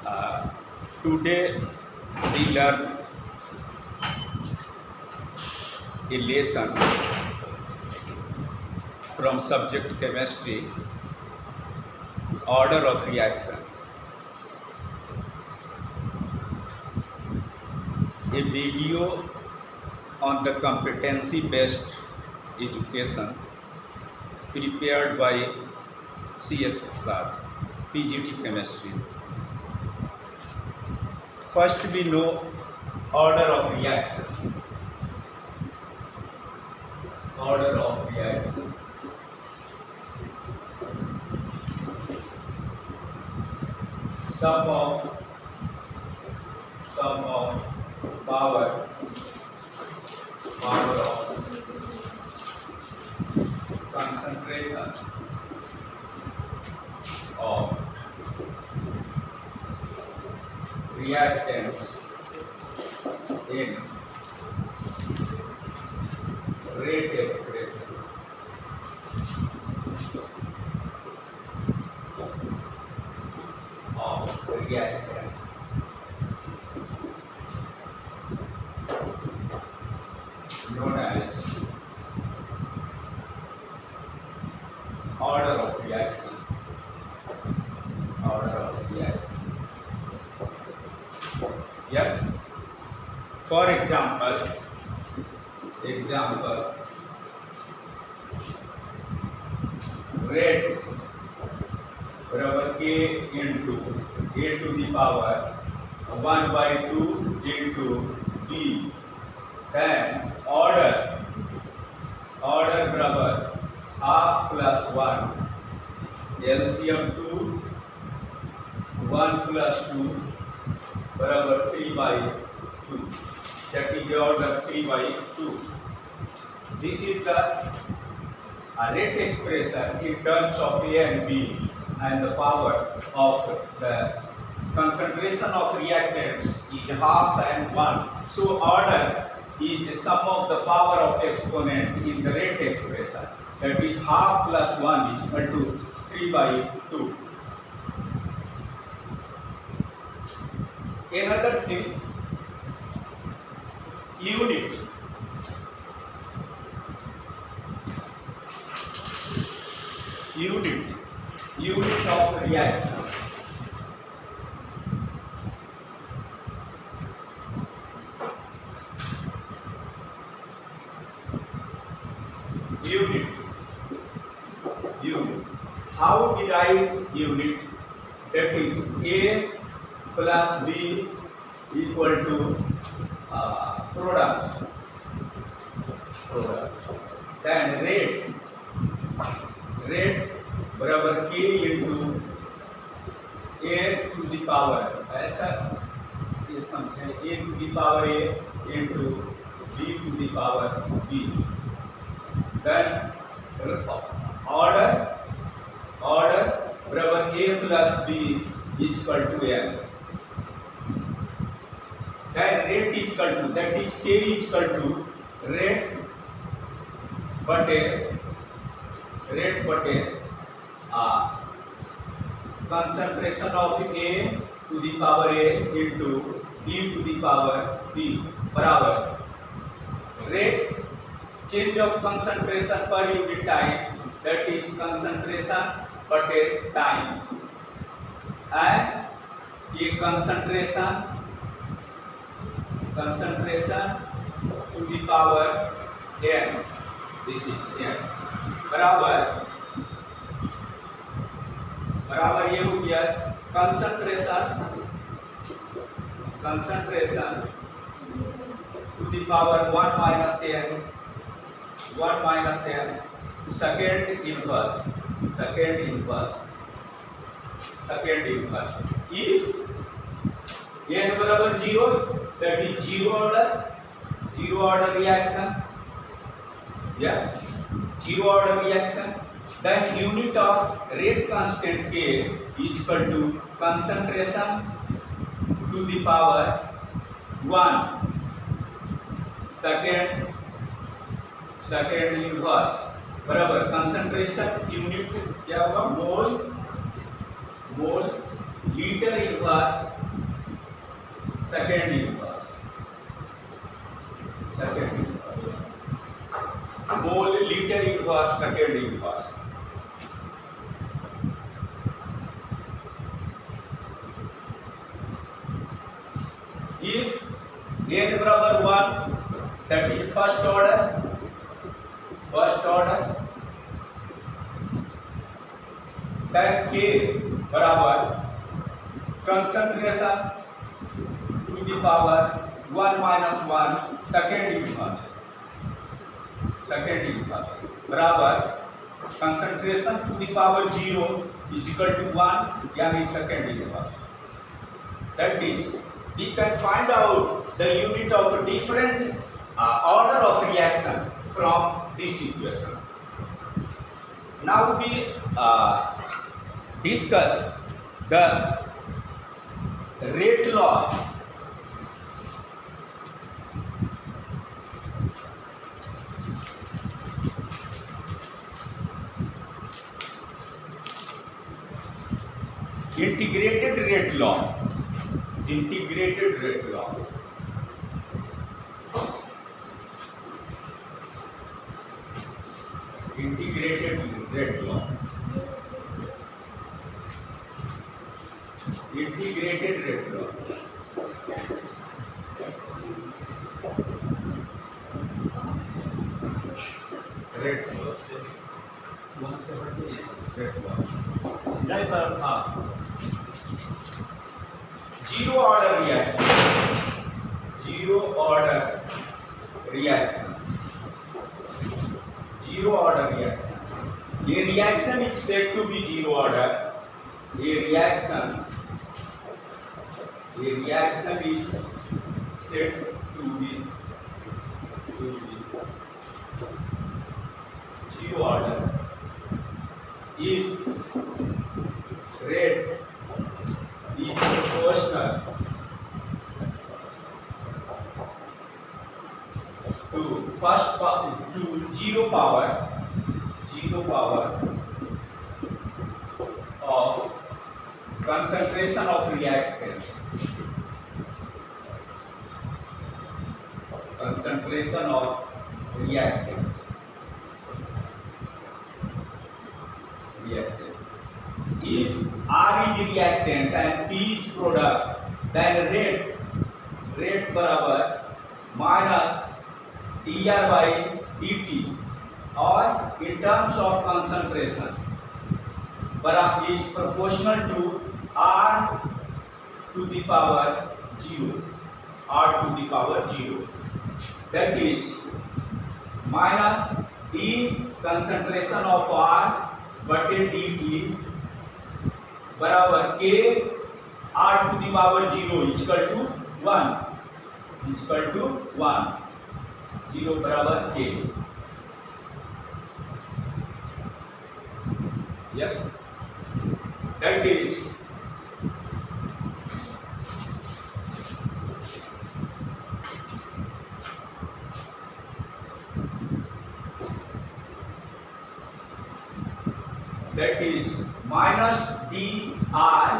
Uh, Today we learn a lesson from subject chemistry, order of reaction. A video on the competency based education prepared by C.S. Prasad, PGT chemistry. First we know order of reaction. Order of reaction. Sum of power of concentration of reactants in rate expression. Of reactant known as order of reaction. Order of reaction. Yes. For example, rate बराबर k into a to the power 1 by 2 into b. Then order बराबर half plus 1 LCM 2 1 plus 2 बराबर 3 by 2. That is the order 3 by 2. This is the rate expression in terms of A and B and the power of the concentration of reactants is half and 1. So order is sum of the power of exponent in the rate expression. That is half plus 1 is equal to 3 by 2. Another thing, unit. Unit of reaction. Unit. How derive unit? That is A plus B equal to product. Then rate बराबर k into a to the power, ऐसा ये समझें, a to the power a into b to the power b. Then order बराबर a plus b is equal to n. Then rate is equal to, that is k is equal to rate बटे concentration of A to the power A into B to the power B बराबर rate change of concentration per unit time, that is concentration बटे time, and ये concentration to the power n, this is n बराबर ये हो गया concentration to the power 1 minus n second inverse. If n बराबर 0, that is zero order reaction. Yes, zero order reaction. Then unit of rate constant K is equal to concentration to the power 1 second inverse बराबर concentration unit क्या होगा मोल liter inverse second inverse mole liter inverse second inverse. If n बराबर 1 that is first order then k बराबर concentration to the power 1 minus 1 second inverse बराबर concentration to the power 0 is equal to 1 यानी second inverse. That means we can find out the unit of different order of reaction from this equation. Now we discuss the rate law. Integrated rate law. Integrated rate law. Integrated rate law. Integrated rate law. Rate law. हाँ zero order reaction. Zero order reaction. A reaction is said to be zero order. A reaction is said to be zero order if rate is proportional to zero power of concentration of reactant. If R is reactant and P is product, then rate बराबर minus dr by dt or in terms of concentration is proportional to R to the power 0. That is minus D concentration of R बटे dt बराबर k R to the power 0 equal to 1 0 बराबर k. Yes, that is minus dr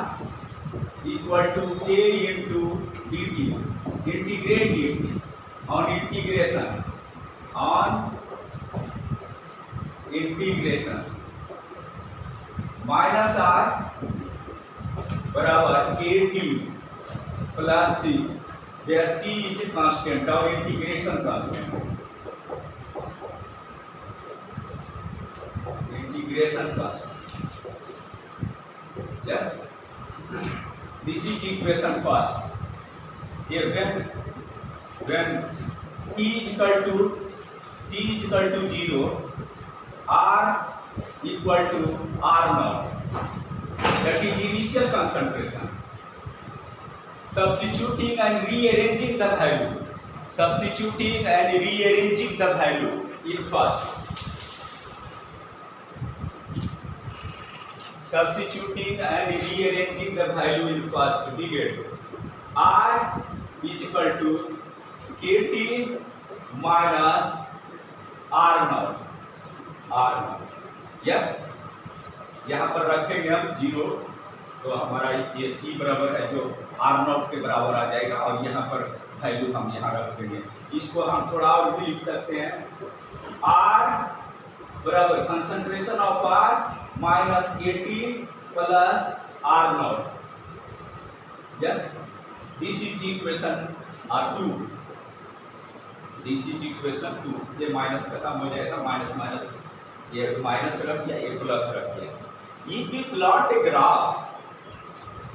equal to k into dt. Integrate it on integration minus r बराबर kt plus c where c is a constant or integration constant. Yes, this is equation first. Here when t is equal to 0, r equal to r naught, that is initial concentration. Substituting and rearranging the value in first. Substituting and rearranging the value in first, we get R is equal to KT minus R naught. Yes, यहाँ पर रखेंगे हम 0, तो तो हमारा ये सी बराबर है जो आर नॉट के बराबर आ जाएगा, और यहाँ पर वैल्यू हम यहाँ रख देंगे। इसको हम थोड़ा और भी लिख सकते हैं, आर बराबर concentration of R minus 80 plus R naught. Yes, this is equation 2, this is equation 2। ये माइनस खत्म हो जाएगा, माइनस माइनस ये माइनस रख दिया, ये प्लस रख दिया। If we plot a graph,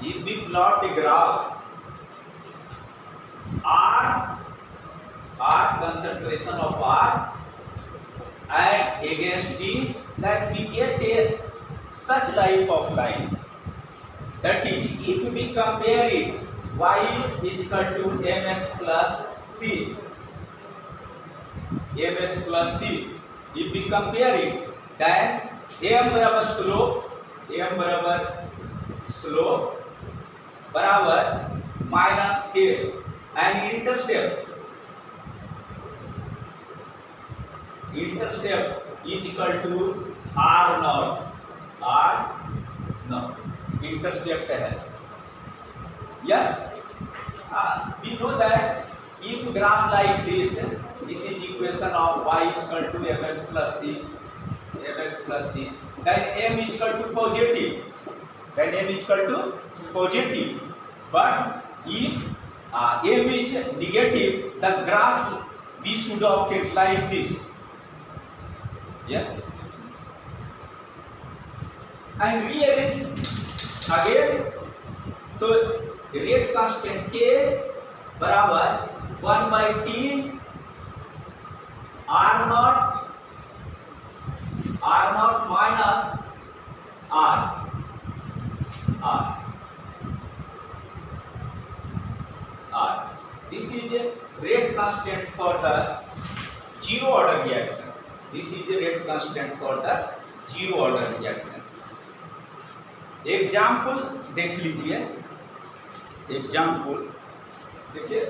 if we plot a graph R concentration of R and against T, that we get a such type of line. That is, if we compare it, y is equal to mx plus c, mx plus c. If we compare it, then m बराबर slope, m बराबर slope बराबर minus k and intercept is equal to r naught, intercept है। Yes, we know that if graph like this is equation of y is equal to mx plus c, then m is equal to positive, but if m is negative, the graph we should obtain like this. Yes, and rearrange again, तो rate constant k बराबर 1 by t r not minus r this is a rate constant for the zero order reaction. This is a rate constant for the zero order reaction. Example देख लीजिए, example देखिए,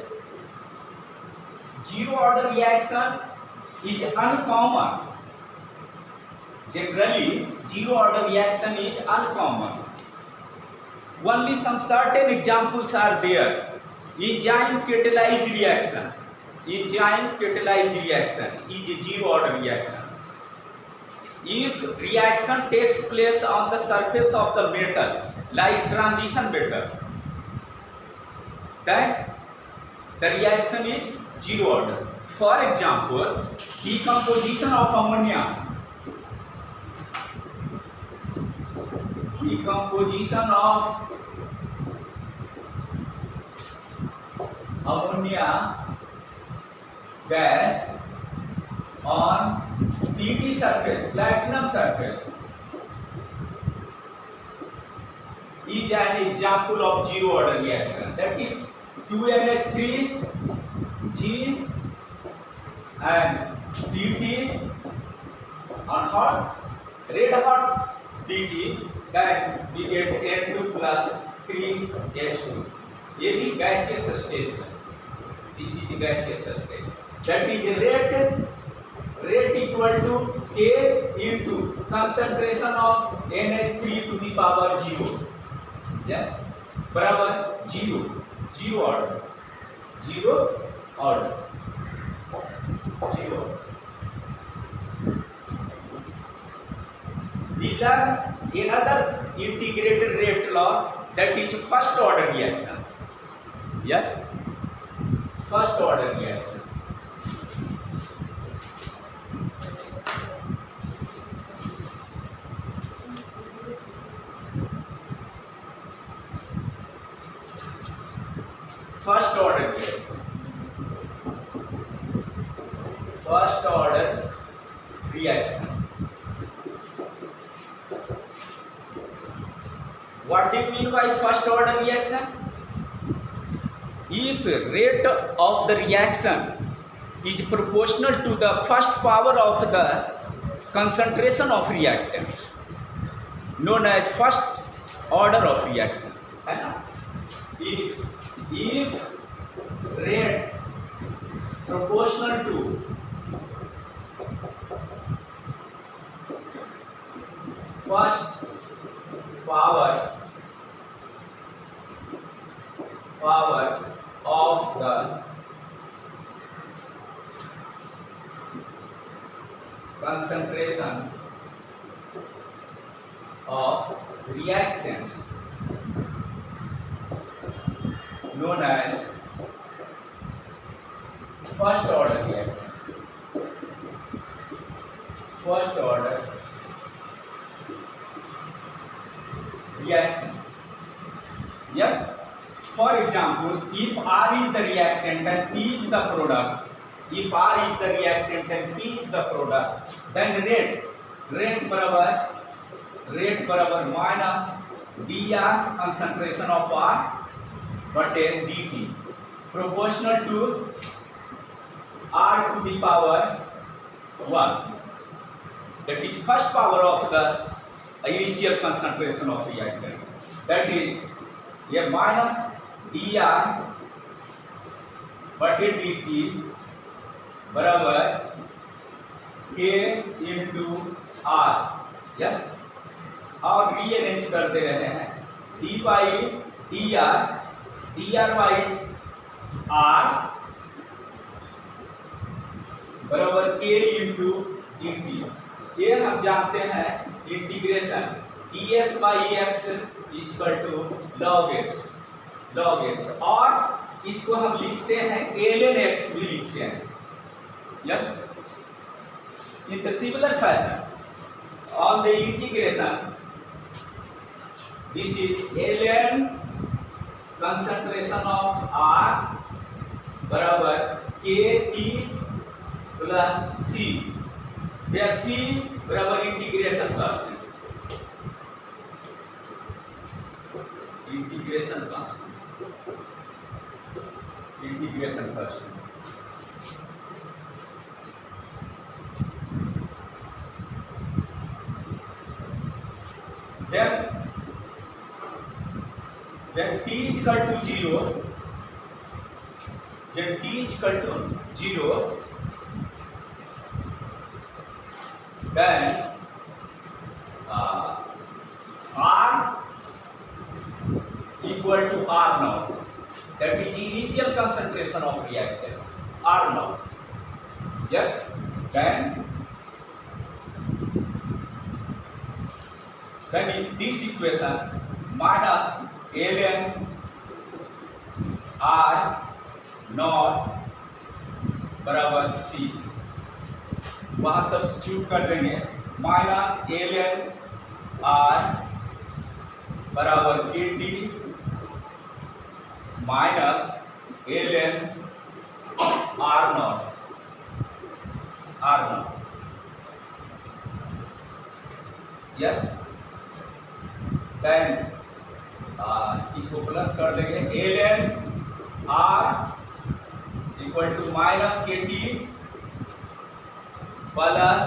zero order reaction is uncommon. Generally, zero order reaction is uncommon. Only some certain examples are there. Enzyme catalyzed reaction. Enzyme catalyzed reaction is a zero order reaction. If reaction takes place on the surface of the metal, like transition metal, then the reaction is zero order. For example, decomposition of ammonia. Decomposition of ammonia gas on PB surface, platinum surface, is an example of zero order reaction. That is 2NH3G and PP on hot red hot PP, then we get N2 plus 3H2. ये भी gaseous stage है, this is the gaseous stage. That is rate equal to K into concentration of NH3 to the power 0. Yes, बराबर zero order. We learn another integrated rate law, that is first order reaction. Yes, first order reaction. First order reaction. First order reaction. What do you mean by first order reaction? If rate of the reaction is proportional to the first power of the concentration of reactant, known as first order of reaction, है ना? If rate proportional to first power power of the concentration of reactants known as first order reaction. First order reaction. Yes. For example, if R is the reactant and P is the product, if R is the reactant and P is the product, then rate बराबर minus dr concentration of R बटे dt proportional to R to the power 1. That is first power of the initial concentration of reactant. That is ये minus dr बटे dt बराबर k into r. Yes, और rearrange कर दे रहे हैं d by d r by r बराबर k into d t. ये हम जानते हैं integration e x by x equal to log x और इसको हम लिखते हैं ln x भी लिखते हैं. Yes, in the similar fashion on the integration this is ln concentration of R बराबर k t plus c, where c बराबर integration constant. When t is equal to 0, then R equal to R naught. That is initial concentration of reactant R naught. Yes, then in this equation minus ln R naught बराबर C, वहाँ substitute कर देंगे. Minus ln R बराबर k t minus ln R naught. Yes, then इसको plus कर देंगे ln R equal to minus k t plus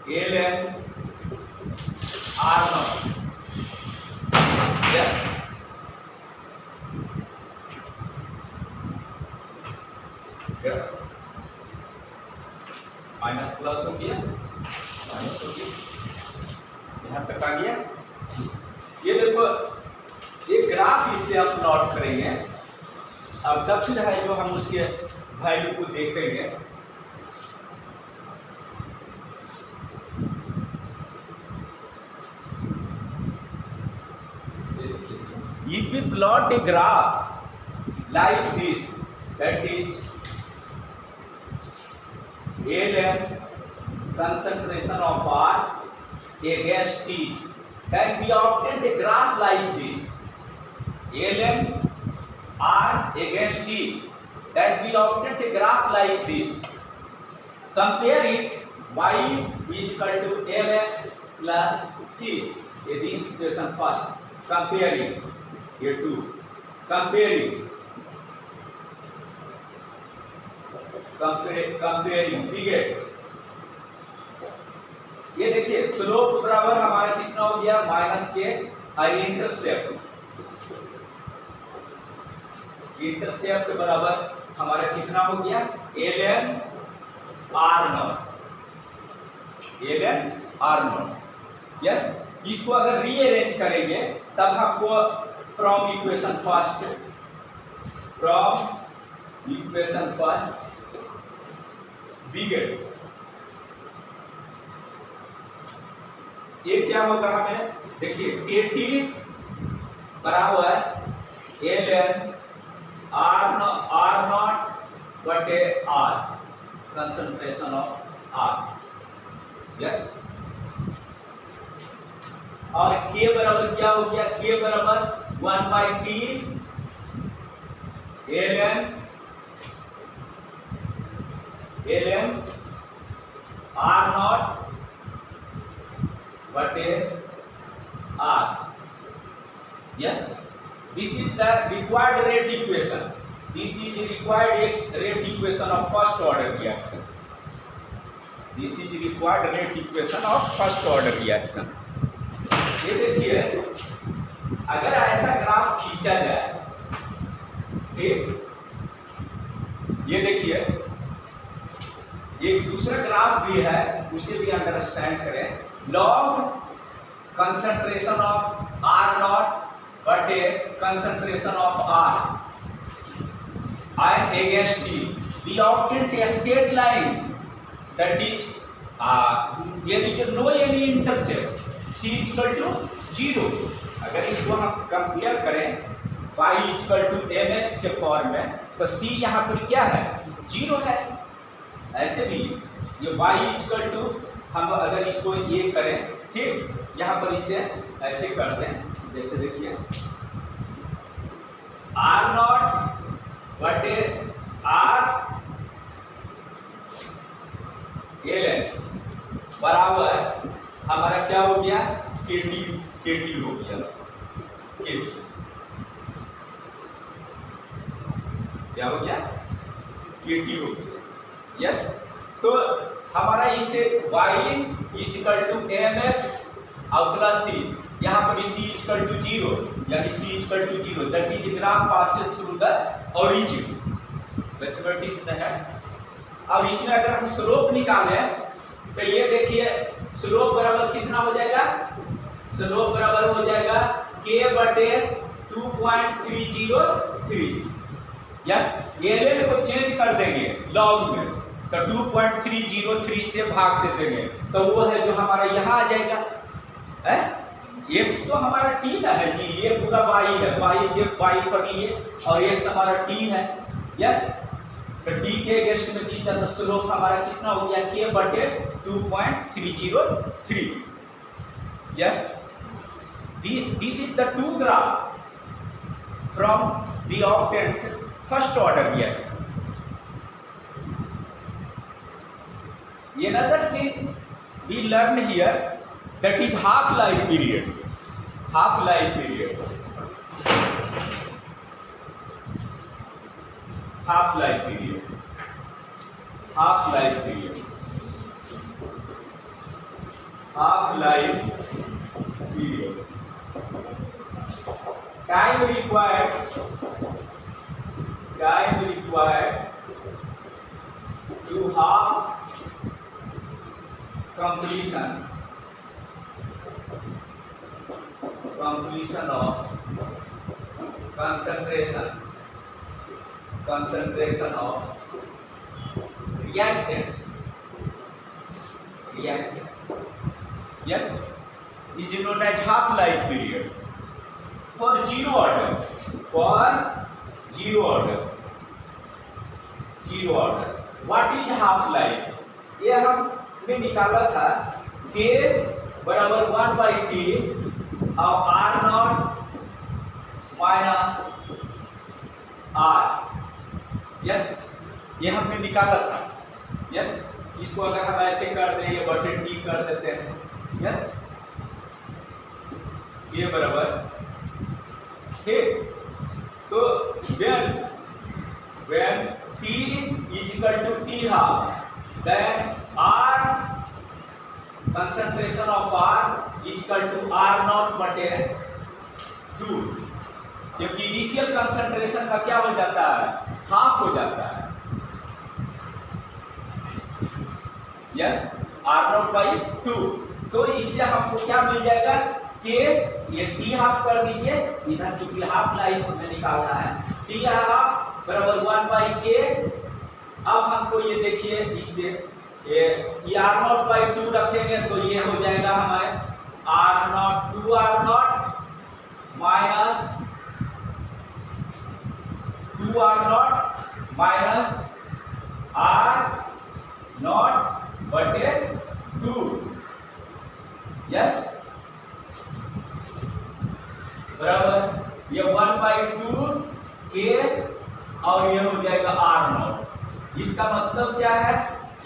ln R naught. Yes, minus plus हो गया, यहाँ तक आ गया. ये देखो, ये ग्राफ इससे आप प्लॉट करेंगे. अब तब फिर है जो हम उसके वैल्यू को देखेंगे. If we plot a graph like this, that is ln concentration of R against T, then we obtain a graph like this. ln R against T, then we obtain a graph like this. Compare it, y is equal to mx plus c. This equation first. Comparing ये two. Comparing figure. ये देखिए, slope बराबर हमारा कितना हो गया minus के, और इंटरसेप्ट बराबर हमारा कितना हो गया ln R naught. यस, इसको अगर रीअरेंज करेंगे तब हमको from equation from equation first we get, ये क्या होगा हमें देखिए KT बराबर ln R नॉट बटे R concentration of R, yes. और K बराबर क्या हो गया, K बराबर 1/T ln R नॉट बटे R, yes, this is the required rate equation, this is required rate equation of first order reaction, this is required rate equation of first order reaction। ये देखिए अगर ऐसा graph खींचा जाए, ठीक, ये देखिए एक दूसरा ग्राफ भी है, उसे भी अंडरस्टैंड करें। Log concentration of R naught बटे concentration of R and against T, we obtained a straight line that is there is no any intercept, C equal to 0। अगर इसको हम कंपेयर करें y इक्वल टू mx के form में, तो C यहाँ पर क्या है, 0 है। ऐसे भी ये y इक्वल टू, हम अगर इसको ये करें, ठीक, यहाँ पर इसे ऐसे करते हैं, जैसे देखिए R नॉट बटे R ln बराबर हमारा क्या हो गया, KT हो गया, KT क्या हो गया, KT हो गया, यस। तो हमारा इससे y इक्वल टू mx और प्लस c, यहाँ पर c इक्वल टू 0, यानी c equal to 0, that is graph passes through the origin, mathematics में है। अब इसमें अगर हम स्लोप निकालें तो ये देखिए स्लोप बराबर कितना हो जाएगा, स्लोप बराबर हो जाएगा k बटे 2.303, यस। ln को चेंज कर देंगे लॉग में, तो 2.303 से भाग दे देंगे, तो वो है जो हमारा यहाँ आ जाएगा, है x तो हमारा t ना है जी, ये पूरा y है, y पर लिए और x हमारा t है, यस। तो t के अगेंस्ट में खींचा तो स्लोप हमारा कितना हो गया, k बटे 2.303, yes. This is the two graph from the obtained first order reaction. Another thing we learn here, that is half-life period, half-life period, half-life period, half-life period, half-life period, time required to half completion of concentration of reactant, yes, is known as half life period for zero order। what is half life, ये हमने निकाला था, k बराबर 1/T और R not minus R, yes, ये हमने निकाला था, यस। इसको अगर हम ऐसे कर दें, ये बटे T कर देते हैं, यस, ये बराबर, ठीक। तो when T is equal to T half, then R concentration of R is equal to R naught बटे 2, क्योंकि इनिशियल कंसंट्रेशन का क्या हो जाता है, हाफ हो जाता है, यस, R नॉट बाई 2। तो इससे हमको क्या मिल जाएगा कि ये T हाफ कर दीजिए, इधर चूंकि हाफ लाइफ हमें निकालना है, T हाफ बराबर 1/k। अब हमको ये देखिए इससे ये r0/2 रखेंगे तो ये हो जाएगा हमारे r0 2r0 minus 2r0 minus r0/2। Yes, बराबर ये 1/2k और ये हो जाएगा r0। इसका मतलब क्या है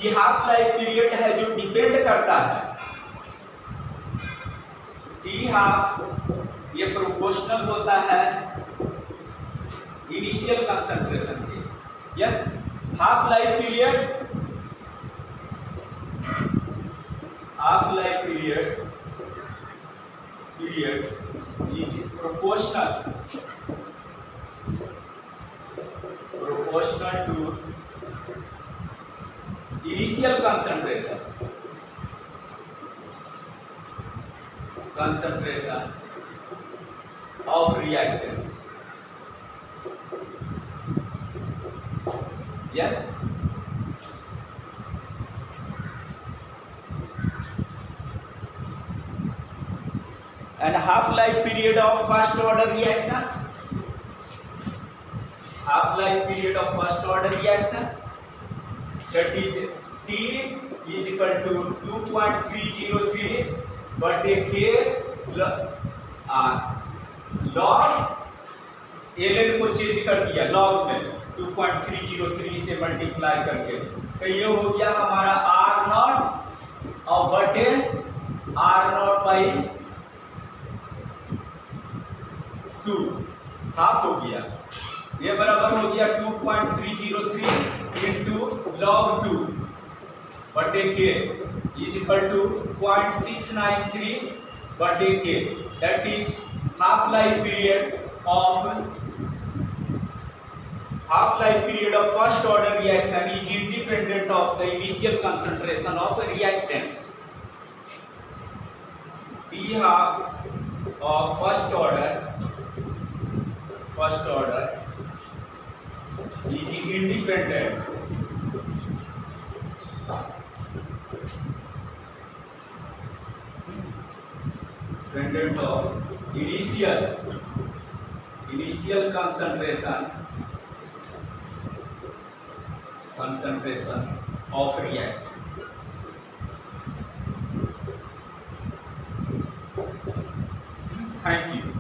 कि हाफ लाइफ पीरियड है जो डिपेंड करता है टी हाफ, ये प्रोपोर्शनल होता है इनिशियल कंसंट्रेशन के। Yes, half life period is proportional to initial concentration of reactant। yes, and half life period of first order reaction, that is T is equal to 2.303 but k log ln को change कर दिया log में 2.303 से multiply करके, तो ये हो गया हमारा r0 और बटे r0/2 हाफ हो गया। ये बराबर हो गया 2.303 इंटू लॉग 2 बटे के इज इक्वल टू 0.693 बटे के, that is half life period of first order reaction is independent of the initial concentration of reactants. T half of first order is independent of initial concentration of reactant। Thank you।